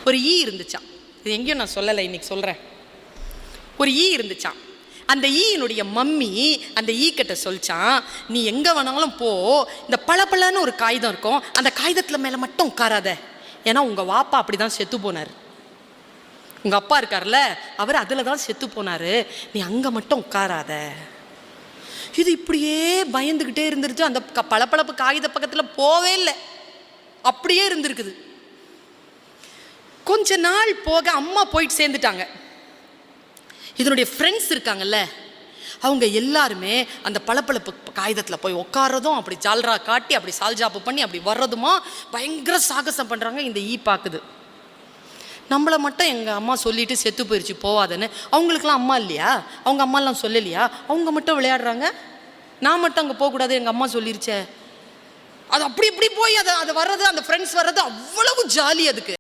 ஒரு ஈ இருந்துச்சான். இது எங்கேயும் நான் சொல்லலை, இன்னைக்கு சொல்கிறேன். ஒரு ஈ இருந்துச்சான். அந்த ஈயினுடைய மம்மி அந்த ஈ கிட்ட சொல்லிச்சான், நீ எங்கே வேணாலும் போ, இந்த பளபளன்னு ஒரு காகிதம் இருக்கும், அந்த காகிதத்தில் மேலே மட்டும் உட்காராத. ஏன்னா உங்கள் வாப்பா அப்படி தான் செத்து போனார். உங்கள் அப்பா இருக்கார்ல, அவர் அதில் தான் செத்து போனார், நீ அங்கே மட்டும் உட்காராத. இது இப்படியே பயந்துக்கிட்டே இருந்துருச்சு. அந்த பளபளப்பு காகித பக்கத்தில் போவே இல்லை, அப்படியே இருந்திருக்குது. கொஞ்ச நாள் போக அம்மா போயிட்டு சேர்ந்துட்டாங்க. இதனுடைய ஃப்ரெண்ட்ஸ் இருக்காங்கல்ல, அவங்க எல்லாருமே அந்த பளபளப்பு காகிதத்தில் போய் உட்காரதும், அப்படி ஜால்ரா காட்டி அப்படி சால்ஜாப்பு பண்ணி அப்படி வர்றதுமா பயங்கர சாகசம் பண்ணுறாங்க. இந்த ஈ பார்க்குது, நம்மளை மட்டும் எங்கள் அம்மா சொல்லிட்டு செத்து போயிடுச்சு போவாதுன்னு. அவங்களுக்குலாம் அம்மா இல்லையா, அவங்க அம்மாலாம் சொல்லலையா, அவங்க மட்டும் விளையாடுறாங்க, நான் மட்டும் அங்கே போகக்கூடாது, எங்கள் அம்மா சொல்லிருச்சே. அது அப்படி இப்படி போய் அதை வர்றது, அந்த ஃப்ரெண்ட்ஸ் வர்றது அவ்வளவு ஜாலி அதுக்கு.